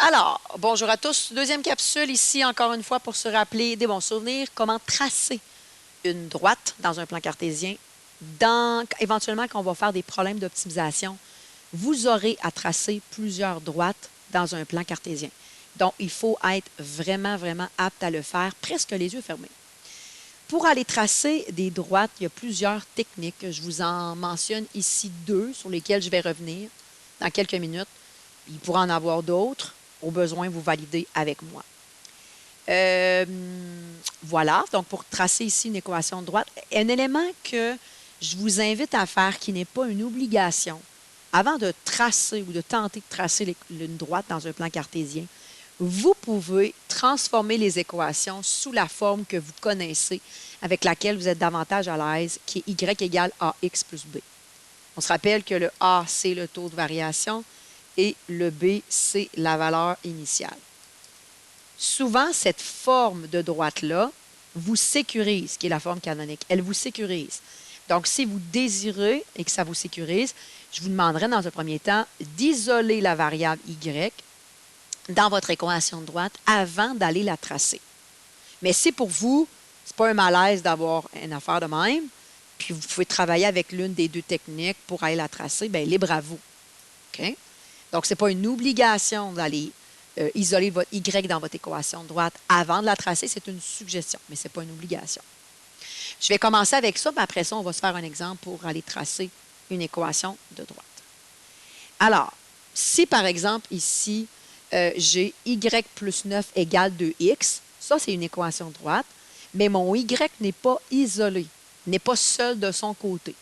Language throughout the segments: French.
Alors, bonjour à tous. Deuxième capsule ici, encore une fois, pour se rappeler des bons souvenirs. Comment tracer une droite dans un plan cartésien. Éventuellement, quand on va faire des problèmes d'optimisation, vous aurez à tracer plusieurs droites dans un plan cartésien. Donc, il faut être vraiment, vraiment apte à le faire, presque les yeux fermés. Pour aller tracer des droites, il y a plusieurs techniques. Je vous en mentionne ici deux sur lesquelles je vais revenir dans quelques minutes. Il pourra en avoir d'autres. Au besoin, vous validez avec moi. Voilà, donc pour tracer ici une équation de droite, un élément que je vous invite à faire qui n'est pas une obligation, avant de tracer ou de tenter de tracer une droite dans un plan cartésien, vous pouvez transformer les équations sous la forme que vous connaissez, avec laquelle vous êtes davantage à l'aise, qui est y égale ax plus b. On se rappelle que le a, c'est le taux de variation et le b, c'est la valeur initiale. Souvent, cette forme de droite-là vous sécurise, qui est la forme canonique. Elle vous sécurise. Donc, si vous désirez et que ça vous sécurise, je vous demanderai dans un premier temps d'isoler la variable y dans votre équation de droite avant d'aller la tracer. Mais si pour vous, ce n'est pas un malaise d'avoir une affaire de même, puis vous pouvez travailler avec l'une des deux techniques pour aller la tracer, bien, libre à vous. OK? Donc, ce n'est pas une obligation d'aller isoler votre y dans votre équation de droite avant de la tracer. C'est une suggestion, mais ce n'est pas une obligation. Je vais commencer avec ça, puis après ça, on va se faire un exemple pour aller tracer une équation de droite. Alors, si par exemple ici, j'ai y plus 9 égale 2x, ça c'est une équation de droite, mais mon y n'est pas isolé, n'est pas seul de son côté.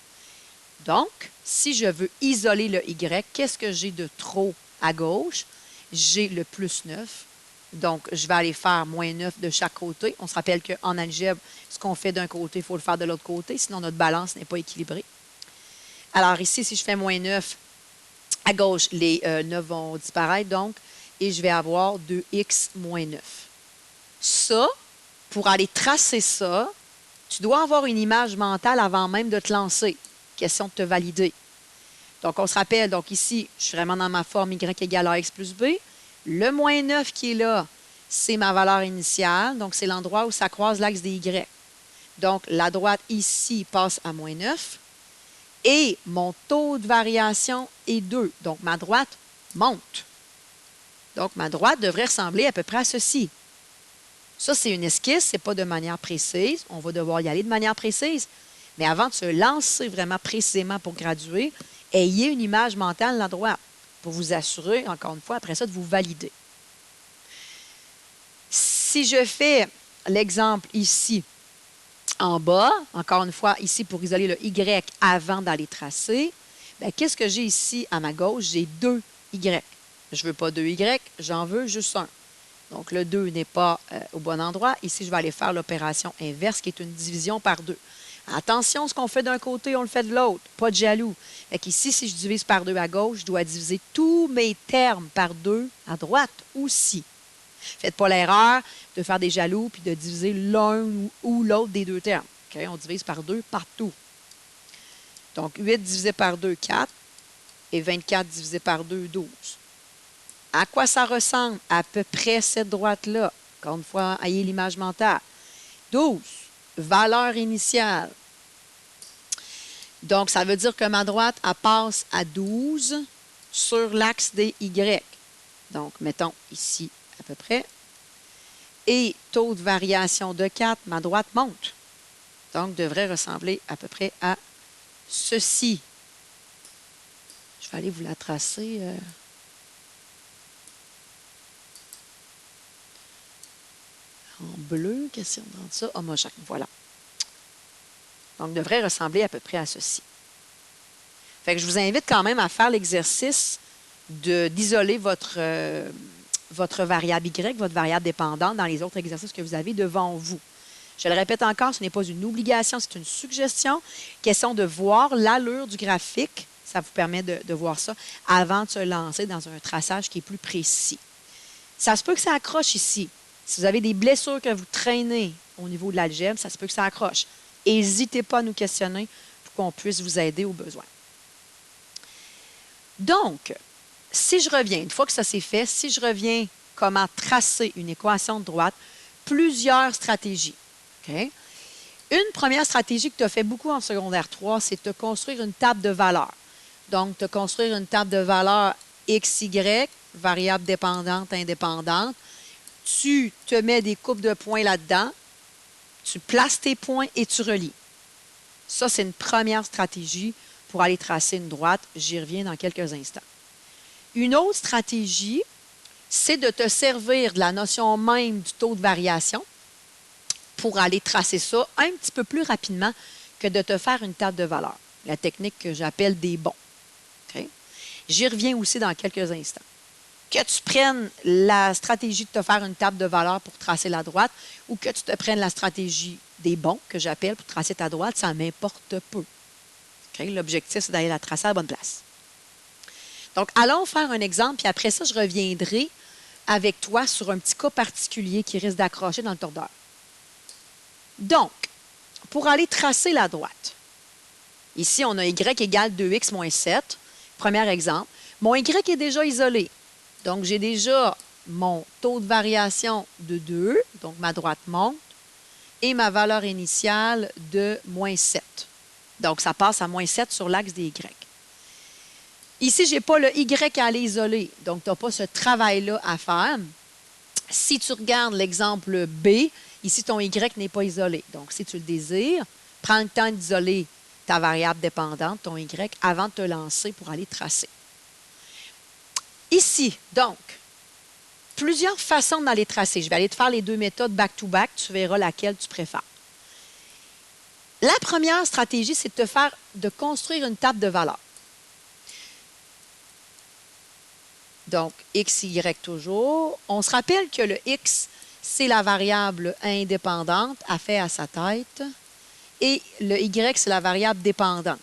Donc, si je veux isoler le y, qu'est-ce que j'ai de trop à gauche? J'ai le plus 9. Donc, je vais aller faire moins 9 de chaque côté. On se rappelle qu'en algèbre, ce qu'on fait d'un côté, il faut le faire de l'autre côté, sinon notre balance n'est pas équilibrée. Alors ici, si je fais moins 9 à gauche, les 9 vont disparaître, donc, et je vais avoir 2x moins 9. Ça, pour aller tracer ça, tu dois avoir une image mentale avant même de te lancer. Question de te valider. Donc, on se rappelle, donc ici, je suis vraiment dans ma forme y égale ax plus b. Le moins 9 qui est là, c'est ma valeur initiale. Donc, c'est l'endroit où ça croise l'axe des y. Donc, la droite ici passe à moins 9. Et mon taux de variation est 2. Donc, ma droite monte. Donc, ma droite devrait ressembler à peu près à ceci. Ça, c'est une esquisse, ce n'est pas de manière précise. On va devoir y aller de manière précise. Mais avant de se lancer vraiment précisément pour graduer, ayez une image mentale de la droite pour vous assurer, encore une fois, après ça, de vous valider. Si je fais l'exemple ici, en bas, encore une fois, ici pour isoler le y avant d'aller tracer, qu'est-ce que j'ai ici à ma gauche? J'ai 2 y. Je ne veux pas 2 y, j'en veux juste un. Donc, le 2 n'est pas au bon endroit. Ici, je vais aller faire l'opération inverse, qui est une division par 2. Attention, ce qu'on fait d'un côté, on le fait de l'autre. Pas de jaloux. Fait qu'ici, si je divise par 2 à gauche, je dois diviser tous mes termes par 2 à droite aussi. Faites pas l'erreur de faire des jaloux puis de diviser l'un ou l'autre des deux termes. Okay? On divise par 2 partout. Donc, 8 divisé par 2, 4. Et 24 divisé par 2, 12. À quoi ça ressemble? À peu près cette droite-là. Encore une fois, ayez l'image mentale. 12. Valeur initiale. Donc, ça veut dire que ma droite, elle passe à 12 sur l'axe des Y. Donc, mettons ici à peu près. Et taux de variation de 4, ma droite monte. Donc, devrait ressembler à peu près à ceci. Je vais aller vous la tracer. En bleu, question de rendre ça homogène. Voilà. Donc, devrait ressembler à peu près à ceci. Fait que je vous invite quand même à faire l'exercice d'isoler votre variable Y, votre variable dépendante dans les autres exercices que vous avez devant vous. Je le répète encore, ce n'est pas une obligation, c'est une suggestion. Question de voir l'allure du graphique. Ça vous permet de voir ça avant de se lancer dans un traçage qui est plus précis. Ça se peut que ça accroche ici. Si vous avez des blessures que vous traînez au niveau de l'algèbre, ça se peut que ça accroche. N'hésitez pas à nous questionner pour qu'on puisse vous aider au besoin. Donc, si je reviens, une fois que ça s'est fait, si je reviens comment tracer une équation de droite, plusieurs stratégies. OK? Une première stratégie que tu as fait beaucoup en secondaire 3, c'est de te construire une table de valeurs. Donc, te construire une table de valeurs X, Y, variable dépendante, indépendante. Tu te mets des coupes de points là-dedans, tu places tes points et tu relis. Ça, c'est une première stratégie pour aller tracer une droite. J'y reviens dans quelques instants. Une autre stratégie, c'est de te servir de la notion même du taux de variation pour aller tracer ça un petit peu plus rapidement que de te faire une table de valeurs. La technique que j'appelle des bons. Okay? J'y reviens aussi dans quelques instants. Que tu prennes la stratégie de te faire une table de valeurs pour tracer la droite ou que tu te prennes la stratégie des bons, que j'appelle, pour tracer ta droite, ça m'importe peu. Okay? L'objectif, c'est d'aller la tracer à la bonne place. Donc, allons faire un exemple, puis après ça, je reviendrai avec toi sur un petit cas particulier qui risque d'accrocher dans le tordeur. Donc, pour aller tracer la droite, ici, on a y égale 2x moins 7. Premier exemple. Mon y est déjà isolé. Donc, j'ai déjà mon taux de variation de 2, donc ma droite monte, et ma valeur initiale de moins 7. Donc, ça passe à moins 7 sur l'axe des y. Ici, je n'ai pas le y à aller isoler, donc tu n'as pas ce travail-là à faire. Si tu regardes l'exemple B, ici, ton y n'est pas isolé. Donc, si tu le désires, prends le temps d'isoler ta variable dépendante, ton y, avant de te lancer pour aller tracer. Ici, donc, plusieurs façons d'aller tracer. Je vais aller te faire les deux méthodes back-to-back. Tu verras laquelle tu préfères. La première stratégie, c'est de construire une table de valeurs. Donc, x, y toujours. On se rappelle que le x, c'est la variable indépendante à faire à sa tête. Et le y, c'est la variable dépendante.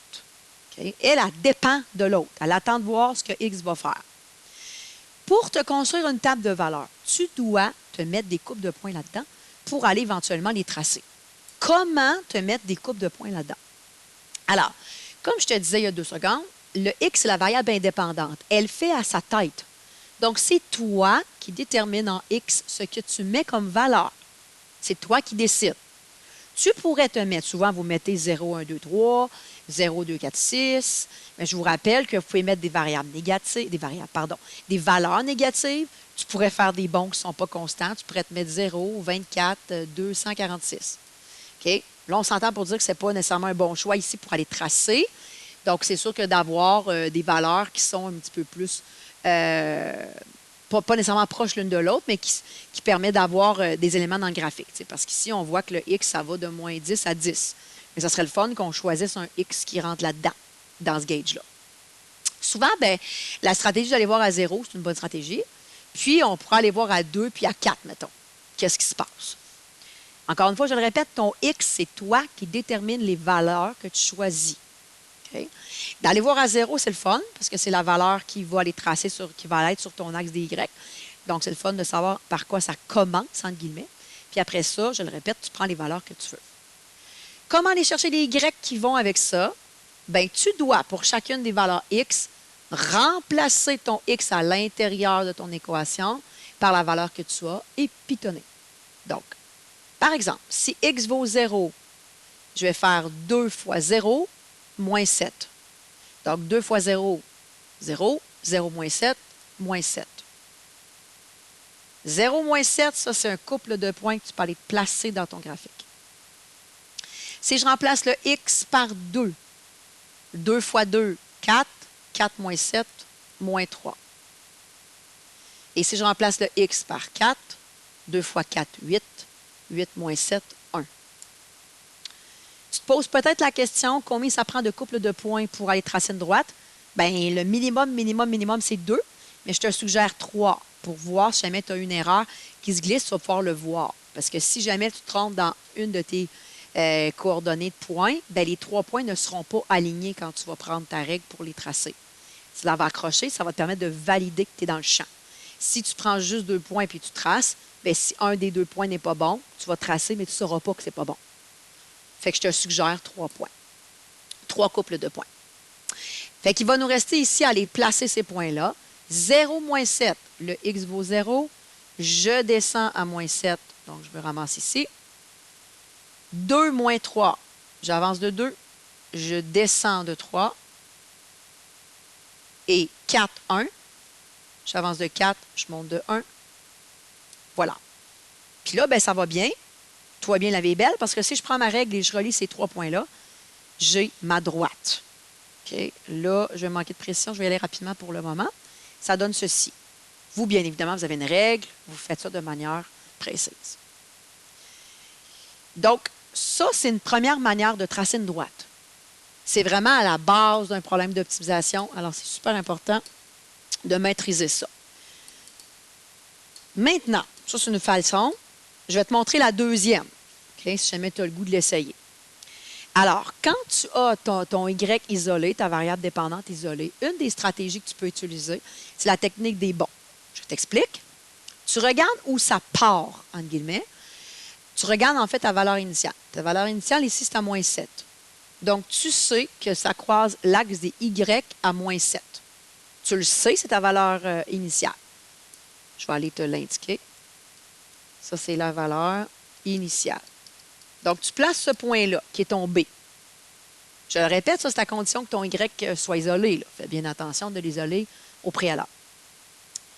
Okay? Elle dépend de l'autre. Elle attend de voir ce que x va faire. Pour te construire une table de valeurs, tu dois te mettre des coupes de points là-dedans pour aller éventuellement les tracer. Comment te mettre des coupes de points là-dedans? Alors, comme je te disais il y a 2 secondes, le x, c'est la variable indépendante. Elle fait à sa tête. Donc, c'est toi qui détermine en x ce que tu mets comme valeur. C'est toi qui décides. Tu pourrais te mettre, souvent vous mettez 0, 1, 2, 3, 0, 2, 4, 6. Mais je vous rappelle que vous pouvez mettre des variables négatives, des valeurs négatives. Tu pourrais faire des bons qui ne sont pas constants. Tu pourrais te mettre 0, 24, 246. OK? Là, on s'entend pour dire que ce n'est pas nécessairement un bon choix ici pour aller tracer. Donc, c'est sûr que d'avoir des valeurs qui sont un petit peu plus, pas nécessairement proches l'une de l'autre, mais qui permet d'avoir des éléments dans le graphique. Parce qu'ici, on voit que le x, ça va de moins 10 à 10. Mais ça serait le fun qu'on choisisse un x qui rentre là-dedans, dans ce gauge-là. Souvent, la stratégie d'aller voir à 0, c'est une bonne stratégie. Puis, on pourra aller voir à 2 puis à 4, mettons. Qu'est-ce qui se passe? Encore une fois, je le répète, ton x, c'est toi qui détermine les valeurs que tu choisis. Okay? D'aller voir à 0, c'est le fun, parce que c'est la valeur qui va aller tracer qui va être sur ton axe des Y. Donc, c'est le fun de savoir par quoi ça commence, entre guillemets. Puis après ça, je le répète, tu prends les valeurs que tu veux. Comment aller chercher les Y qui vont avec ça? Bien, tu dois, pour chacune des valeurs X, remplacer ton X à l'intérieur de ton équation par la valeur que tu as et pitonner. Donc, par exemple, si X vaut 0, je vais faire 2 fois 0, moins 7. Donc, 2 fois 0, 0. 0 moins 7, moins 7. 0 moins 7, ça, c'est un couple de points que tu peux aller placer dans ton graphique. Si je remplace le x par 2, 2 fois 2, 4. 4 moins 7, moins 3. Et si je remplace le x par 4, 2 fois 4, 8. 8 moins 7, 1. Tu te poses peut-être la question, combien ça prend de couple de points pour aller tracer une droite? Bien, le minimum, c'est 2, mais je te suggère 3 pour voir si jamais tu as une erreur qui se glisse, tu vas pouvoir le voir. Parce que si jamais tu te trompes dans une de tes coordonnées de points, bien, les 3 points ne seront pas alignés quand tu vas prendre ta règle pour les tracer. Ça va accrocher, ça va te permettre de valider que tu es dans le champ. Si tu prends juste 2 points et tu traces, bien, si un des 2 points n'est pas bon, tu vas tracer, mais tu ne sauras pas que ce n'est pas bon. Fait que je te suggère 3 points. 3 couples de points. Fait qu'il va nous rester ici à aller placer ces points-là. 0 moins 7, le x vaut 0. Je descends à moins 7, donc je me ramasse ici. 2 moins 3, j'avance de 2, je descends de 3. Et 4, 1, j'avance de 4, je monte de 1. Voilà. Puis là, ben, ça va bien. Tout va bien, la vie est belle, parce que si je prends ma règle et je relie ces 3 points-là, j'ai ma droite. OK? Là, je vais manquer de précision, je vais y aller rapidement pour le moment. Ça donne ceci. Vous, bien évidemment, vous avez une règle, vous faites ça de manière précise. Donc, ça, c'est une première manière de tracer une droite. C'est vraiment à la base d'un problème d'optimisation. Alors, c'est super important de maîtriser ça. Maintenant, ça, c'est une façon. Je vais te montrer la deuxième, okay, si jamais tu as le goût de l'essayer. Alors, quand tu as ton Y isolé, ta variable dépendante isolée, une des stratégies que tu peux utiliser, c'est la technique des bons. Je t'explique. Tu regardes où ça part, entre guillemets. Tu regardes en fait ta valeur initiale. Ta valeur initiale, ici, c'est à moins 7. Donc, tu sais que ça croise l'axe des Y à moins 7. Tu le sais, c'est ta valeur initiale. Je vais aller te l'indiquer. Ça, c'est la valeur initiale. Donc, tu places ce point-là, qui est ton B. Je le répète, ça, c'est à condition que ton Y soit isolé. Là. Fais bien attention de l'isoler au préalable.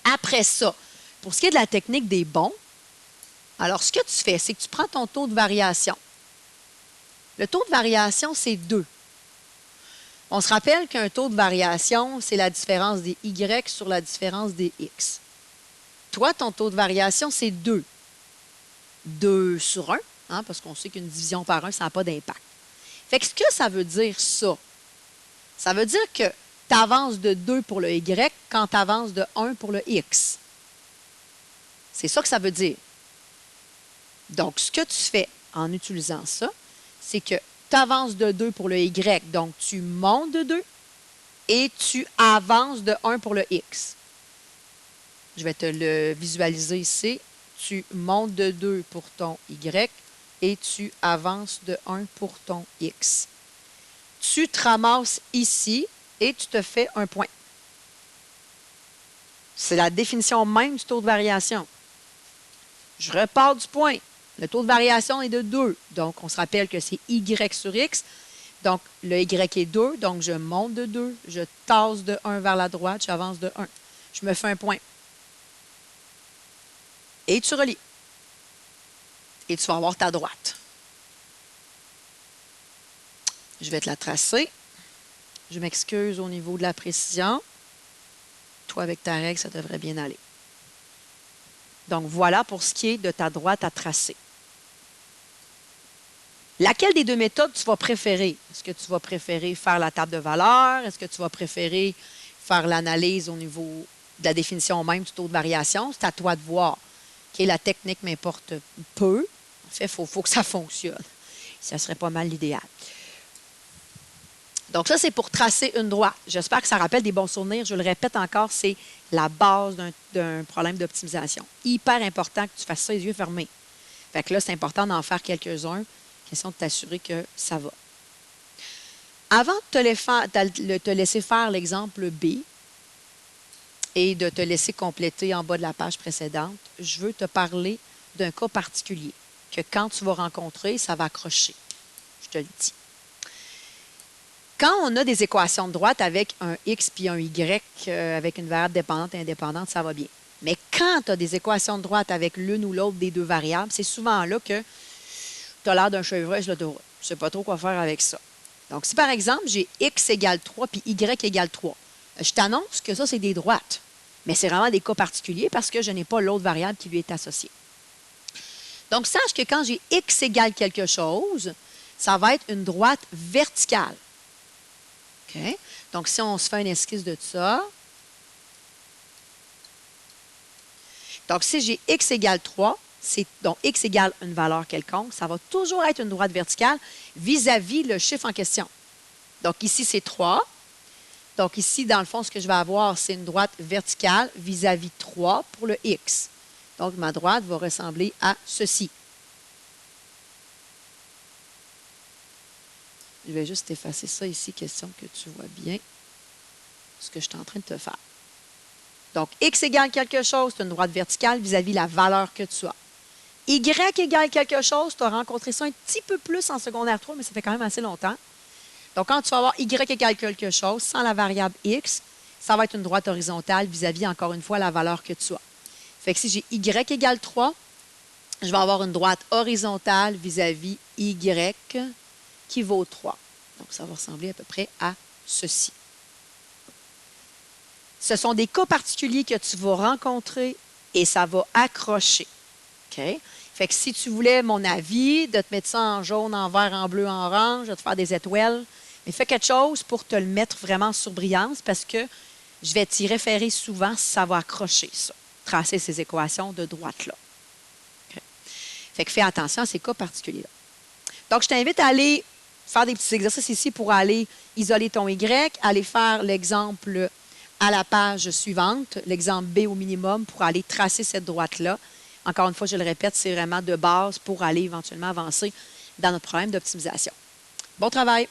Après ça, pour ce qui est de la technique des bons, alors, ce que tu fais, c'est que tu prends ton taux de variation. Le taux de variation, c'est 2. On se rappelle qu'un taux de variation, c'est la différence des Y sur la différence des X. Toi, ton taux de variation, c'est 2. 2 sur 1, hein, parce qu'on sait qu'une division par 1, ça n'a pas d'impact. Fait que ce que ça veut dire, ça veut dire que tu avances de 2 pour le Y quand tu avances de 1 pour le X. C'est ça que ça veut dire. Donc, ce que tu fais en utilisant ça, c'est que tu avances de 2 pour le Y, donc tu montes de 2 et tu avances de 1 pour le X. Je vais te le visualiser ici. Tu montes de 2 pour ton Y et tu avances de 1 pour ton X. Tu te ramasses ici et tu te fais un point. C'est la définition même du taux de variation. Je repars du point. Le taux de variation est de 2. Donc, on se rappelle que c'est Y sur X. Donc, le Y est 2. Donc, je monte de 2. Je tasse de 1 vers la droite. J'avance de 1. Je me fais un point. Et tu relis. Et tu vas avoir ta droite. Je vais te la tracer. Je m'excuse au niveau de la précision. Toi, avec ta règle, ça devrait bien aller. Donc, voilà pour ce qui est de ta droite à tracer. Laquelle des deux méthodes tu vas préférer? Est-ce que tu vas préférer faire la table de valeur? Est-ce que tu vas préférer faire l'analyse au niveau de la définition même du taux de variation? C'est à toi de voir. Okay, la technique m'importe peu. En fait, il faut que ça fonctionne. Ça serait pas mal l'idéal. Donc, ça, c'est pour tracer une droite. J'espère que ça rappelle des bons souvenirs. Je le répète encore, c'est la base d'un problème d'optimisation. Hyper important que tu fasses ça les yeux fermés. Fait que là, c'est important d'en faire quelques-uns. Question de t'assurer que ça va. Avant de te laisser faire l'exemple B et de te laisser compléter en bas de la page précédente, je veux te parler d'un cas particulier que quand tu vas rencontrer, ça va accrocher. Je te le dis. Quand on a des équations de droite avec un X puis un Y, avec une variable dépendante et indépendante, ça va bien. Mais quand tu as des équations de droite avec l'une ou l'autre des deux variables, c'est souvent là que tu as l'air d'un chevreuil sur l'autoroute. Je ne sais pas trop quoi faire avec ça. Donc, si par exemple, j'ai X égale 3 puis Y égale 3, je t'annonce que ça, c'est des droites. Mais c'est vraiment des cas particuliers parce que je n'ai pas l'autre variable qui lui est associée. Donc, sache que quand j'ai X égale quelque chose, ça va être une droite verticale. OK? Donc, si on se fait une esquisse de ça, donc si j'ai X égale 3, donc X égale une valeur quelconque, ça va toujours être une droite verticale vis-à-vis le chiffre en question. Donc, ici, c'est 3. Donc, ici, dans le fond, ce que je vais avoir, c'est une droite verticale vis-à-vis 3 pour le X. Donc, ma droite va ressembler à ceci. Je vais juste effacer ça ici, question que tu vois bien ce que je suis en train de te faire. Donc, X égale quelque chose, c'est une droite verticale vis-à-vis la valeur que tu as. Y égale quelque chose, tu as rencontré ça un petit peu plus en secondaire 3, mais ça fait quand même assez longtemps. Donc, quand tu vas avoir Y égale quelque chose sans la variable X, ça va être une droite horizontale vis-à-vis, encore une fois, la valeur que tu as. Fait que si j'ai Y égale 3, je vais avoir une droite horizontale vis-à-vis Y qui vaut 3. Donc, ça va ressembler à peu près à ceci. Ce sont des cas particuliers que tu vas rencontrer et ça va accrocher. OK? Fait que si tu voulais mon avis, de te mettre ça en jaune, en vert, en bleu, en orange, de te faire des étoiles, mais fais quelque chose pour te le mettre vraiment sur brillance parce que je vais t'y référer souvent si ça va accrocher ça, tracer ces équations de droite-là. OK? Fait que fais attention à ces cas particuliers-là. Donc, je t'invite à aller faire des petits exercices ici pour aller isoler ton Y, aller faire l'exemple à la page suivante, l'exemple B au minimum pour aller tracer cette droite-là. Encore une fois, je le répète, c'est vraiment de base pour aller éventuellement avancer dans notre problème d'optimisation. Bon travail!